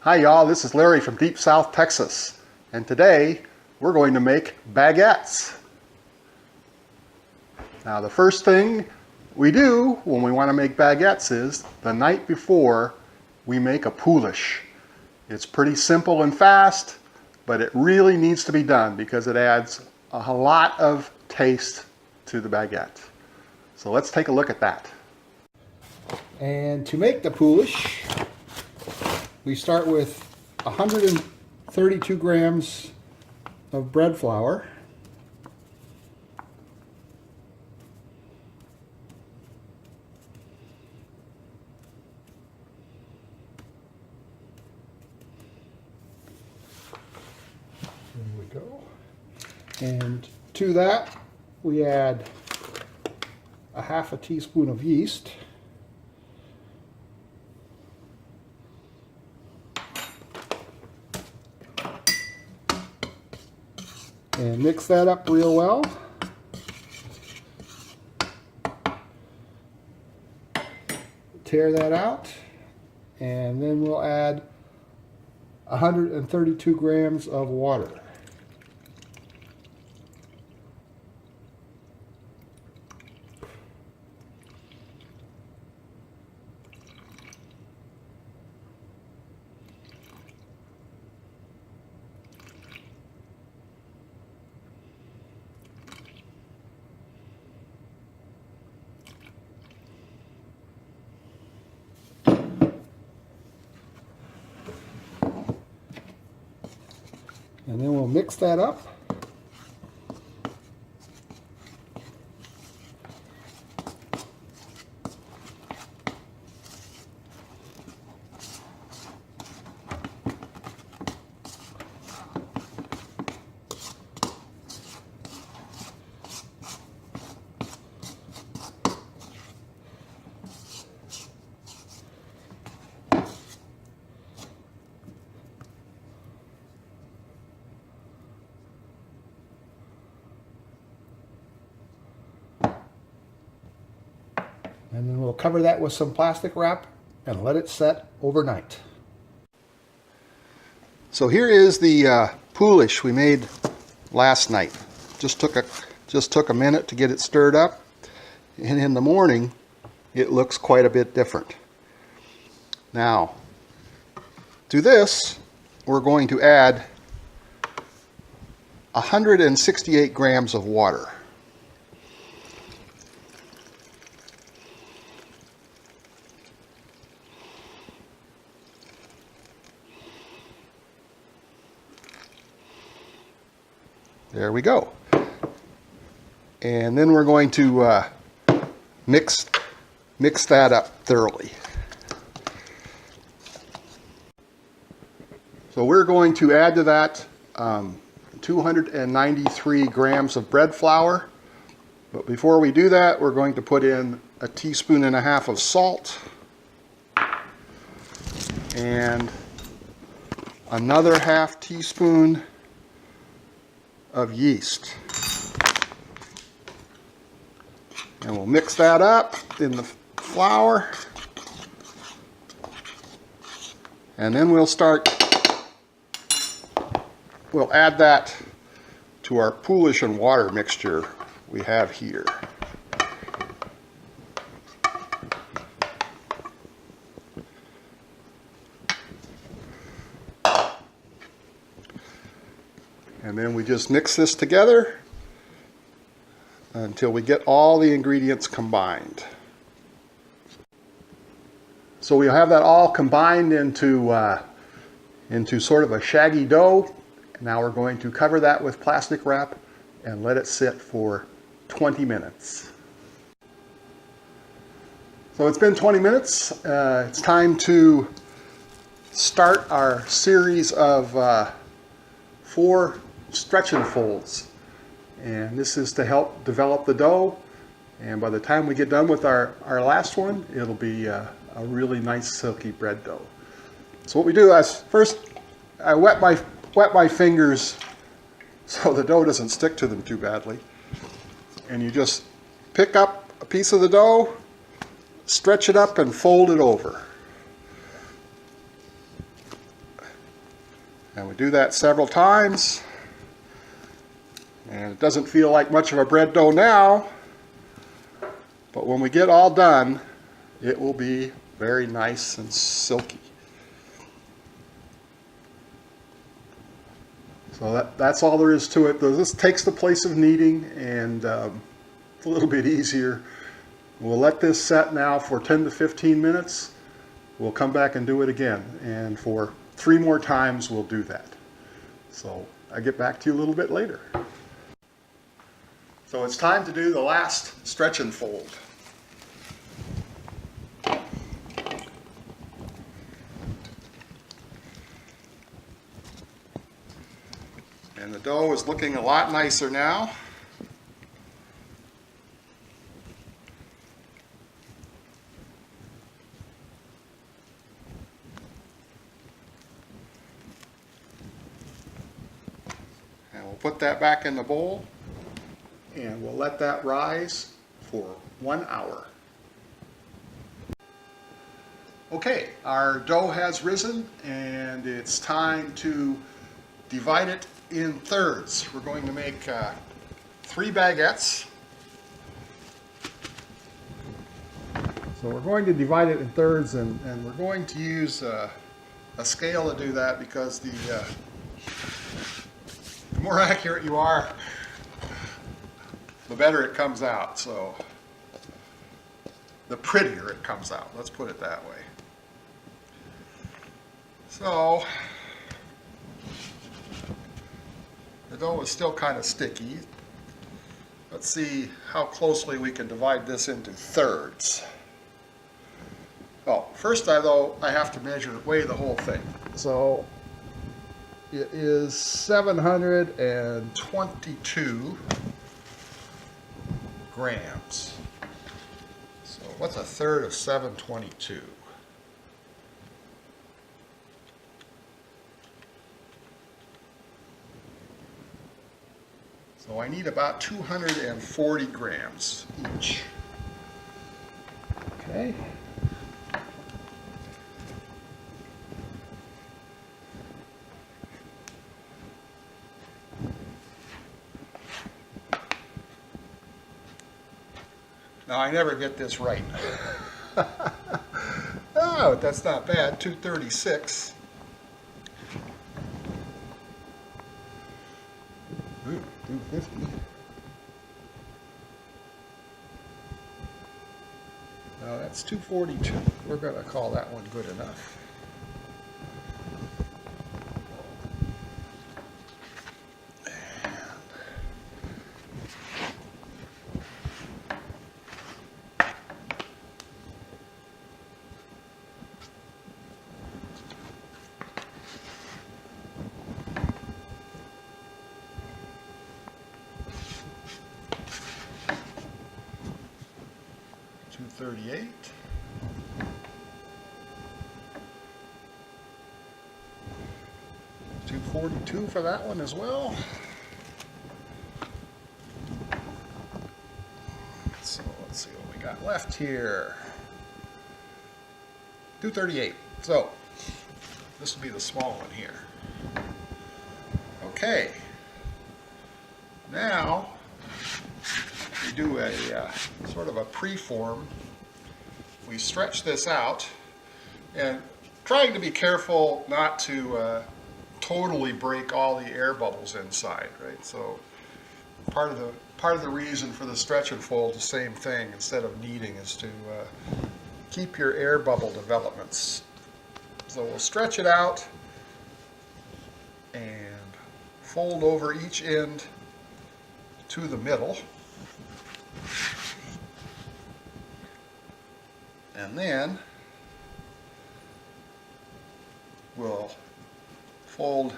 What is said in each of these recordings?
Hi y'all, this is Larry from Deep South Texas, and today we're going to make baguettes. Now the first thing we do when we want to make baguettes is the night before we make a poolish. It's pretty simple and fast, but it really needs to be done because it adds a lot of taste to the baguette. So let's take a look at that. And to make the poolish, we start with 132 grams of bread flour. There we go. And to that, we add a half a teaspoon of yeast. And mix that up real well. Tear that out, and then we'll add 132 grams of water. And then we'll mix that up. And then we'll cover that with some plastic wrap and let it set overnight. So here is the poolish we made last night. Just took a minute to get it stirred up, and in the morning it looks quite a bit different. Now to this we're going to add 168 grams of water. There we go. And then we're going to mix that up thoroughly. So we're going to add to that 293 grams of bread flour. But before we do that, we're going to put in a teaspoon and a half of salt and another half teaspoon of yeast. And we'll mix that up in the flour. And then we'll add that to our poolish and water mixture we have here. And then we just mix this together until we get all the ingredients combined. So we have that all combined into sort of a shaggy dough. Now we're going to cover that with plastic wrap and let it sit for 20 minutes. So it's been 20 minutes. It's time to start our series of 4 stretch and folds, and this is to help develop the dough, and by the time we get done with our last one, it'll be a really nice silky bread dough. So what we do is first I wet my fingers so the dough doesn't stick to them too badly, and you just pick up a piece of the dough, stretch it up and fold it over. And we do that several times. And it doesn't feel like much of a bread dough now, but when we get all done, it will be very nice and silky. So that's all there is to it. This takes the place of kneading, and it's a little bit easier. We'll let this set now for 10 to 15 minutes. We'll come back and do it again, and for 3 more times we'll do that. So I'll get back to you a little bit later. So it's time to do the last stretch and fold. And the dough is looking a lot nicer now. And we'll put that back in the bowl, and we'll let that rise for 1 hour. Okay, our dough has risen, and it's time to divide it in thirds. We're going to make 3 baguettes. So we're going to divide it in thirds, and we're going to use a scale to do that, because the more accurate you are, the better it comes out. So the prettier it comes out, let's put it that way. So the dough is still kind of sticky. Let's see how closely we can divide this into thirds. Well, first though, I have to weigh the whole thing. So it is 722 grams. So what's a third of 722? So I need about 240 grams each. Okay. Now I never get this right. Oh, that's not bad, 236. Ooh, 250. No, that's 242. We're going to call that one good enough. $238. $242 for that one as well. So let's see what we got left here. $238. So this will be the small one here. Okay. Now we do a sort of a preform. We stretch this out, and trying to be careful not to totally break all the air bubbles inside, right? So part of the reason for the stretch and fold, the same thing, instead of kneading, is to keep your air bubble developments. So we'll stretch it out and fold over each end to the middle. And then we'll fold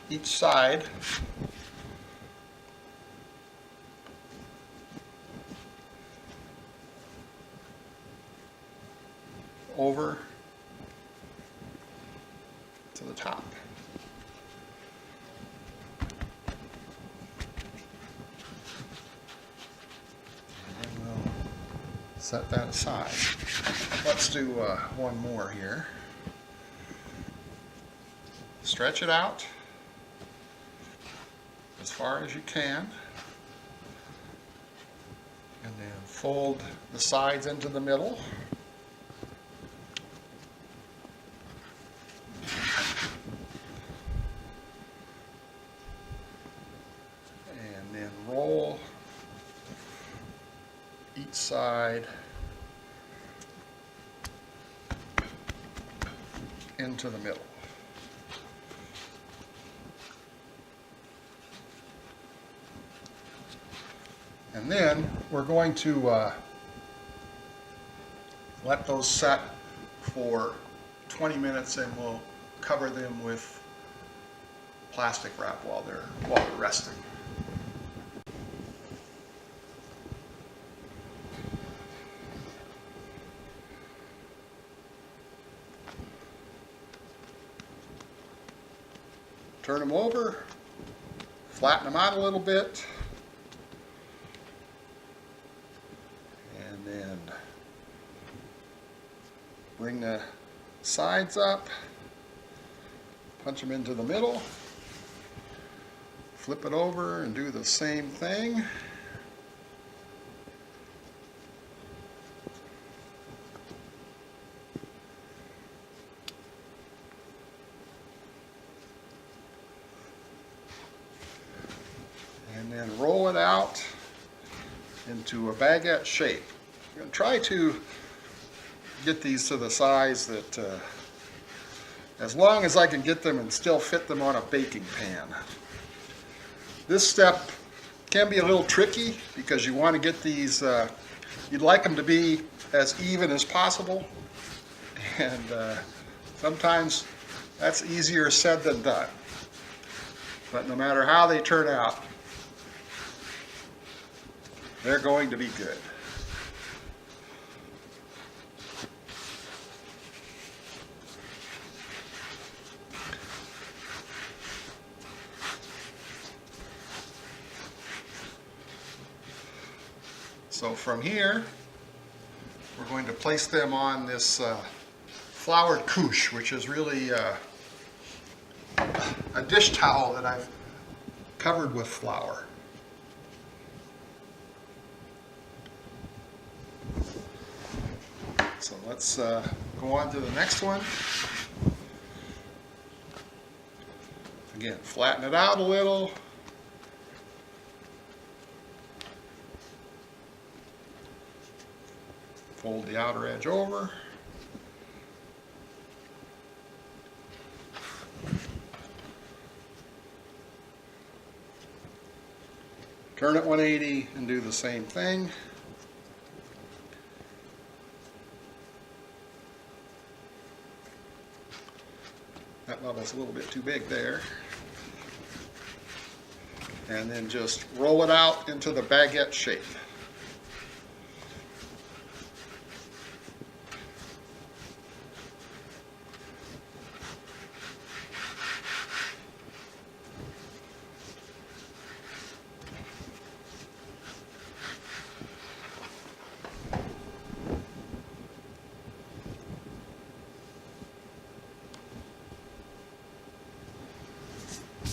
each side over to the top. And then we'll set that aside. Let's do one more here. stretch it out as far as you can, and then fold the sides into the middle. And then roll each side into the middle. And then we're going to let those set for 20 minutes, and we'll cover them with plastic wrap while they're resting. Turn them over, flatten them out a little bit, and then bring the sides up, punch them into the middle, flip it over and do the same thing. And then roll it out into a baguette shape. I'm going to try to get these to the size that, as long as I can get them and still fit them on a baking pan. This step can be a little tricky because you want to get these, you'd like them to be as even as possible, and sometimes that's easier said than done. But no matter how they turn out, they're going to be good. So from here, we're going to place them on this floured couche, which is really a dish towel that I've covered with flour. So let's go on to the next one. Again, flatten it out a little. Fold the outer edge over. Turn it 180 and do the same thing. That level's a little bit too big there. And then just roll it out into the baguette shape.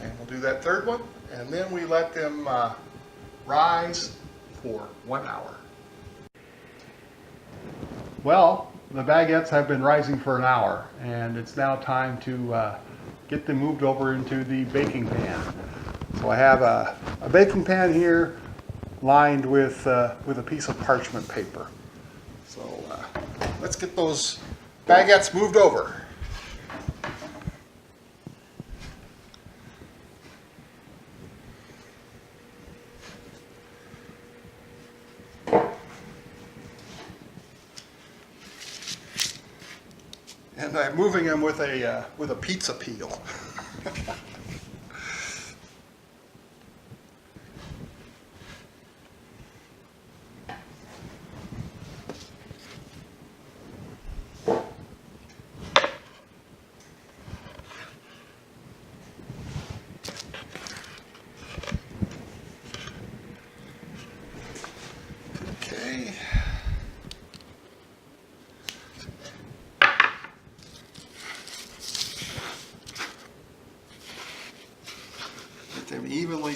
And we'll do that third one, and then we let them rise for 1 hour. Well, the baguettes have been rising for an hour, and it's now time to get them moved over into the baking pan. So I have a baking pan here lined with a piece of parchment paper. So let's get those baguettes moved over. And I'm moving them with a pizza peel. Okay.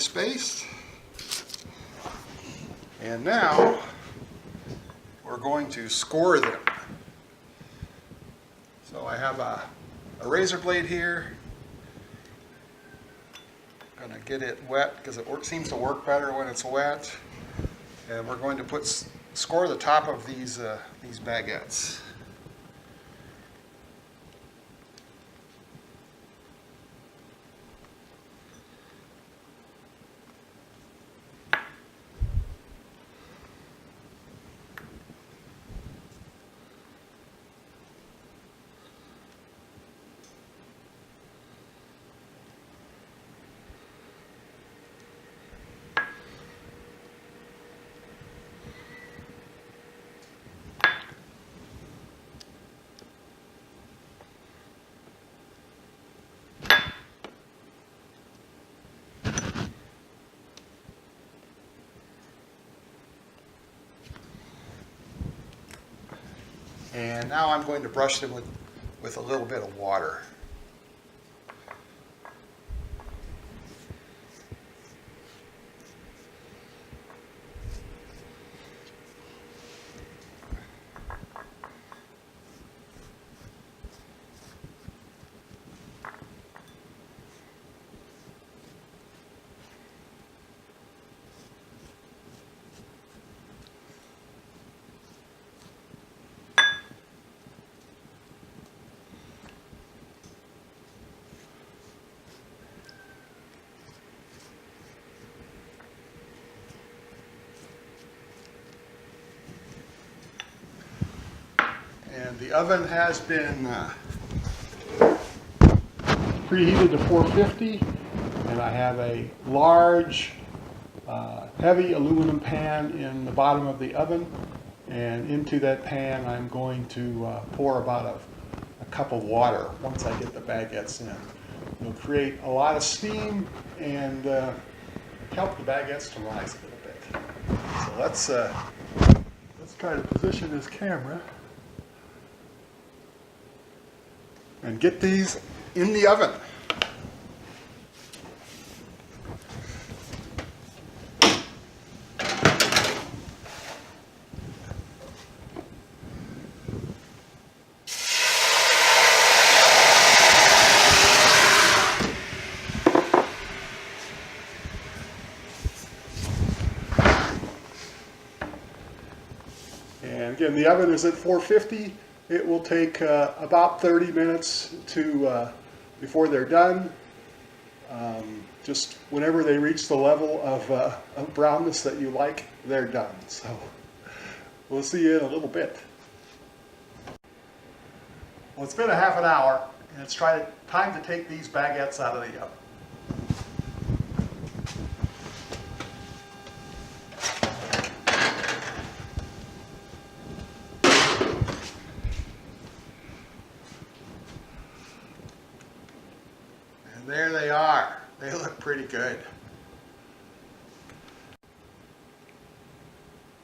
spaced. And now we're going to score them. So I have a razor blade here. I'm going to get it wet because it seems to work better when it's wet. And we're going to score the top of these baguettes. And now I'm going to brush them with a little bit of water. And the oven has been Preheated to 450, and I have a large, heavy aluminum pan in the bottom of the oven. And into that pan, I'm going to pour about a cup of water once I get the baguettes in. It'll create a lot of steam and help the baguettes to rise a little bit. So let's try to position this camera and get these in the oven. And again, the oven is at 450. It will take about 30 minutes before they're done. Just whenever they reach the level of brownness that you like, they're done. So we'll see you in a little bit. Well, it's been a half an hour, and it's time to take these baguettes out of the oven. There they are. They look pretty good.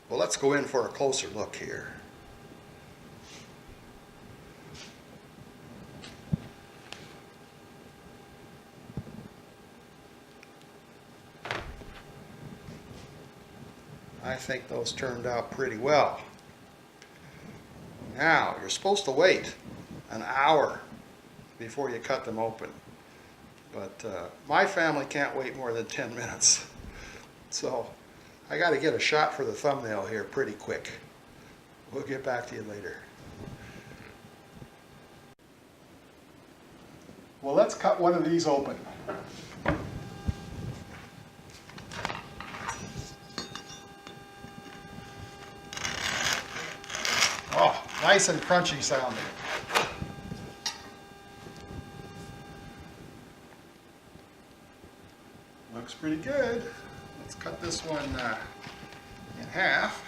Well, let's go in for a closer look here. I think those turned out pretty well. Now, you're supposed to wait an hour before you cut them open. But my family can't wait more than 10 minutes. So I got to get a shot for the thumbnail here pretty quick. We'll get back to you later. Well, let's cut one of these open. Oh, nice and crunchy sounding. Looks pretty good. Let's cut this one in half.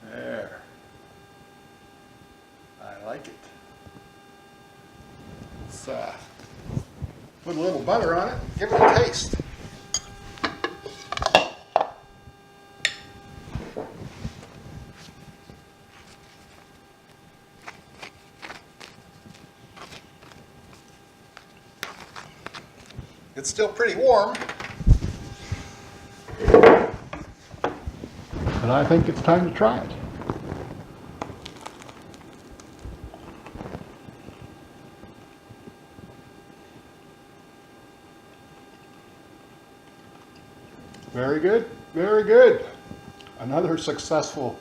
There. I like it. Let's put a little butter on it and give it a taste. It's still pretty warm. And I think it's time to try it. Very good, very good. Another successful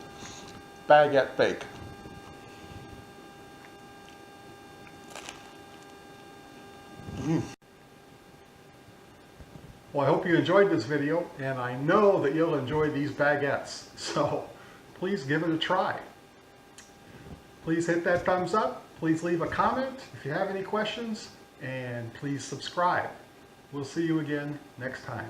baguette bake. Well, I hope you enjoyed this video, and I know that you'll enjoy these baguettes. So please give it a try. Please hit that thumbs up. Please leave a comment if you have any questions, and please subscribe. We'll see you again next time.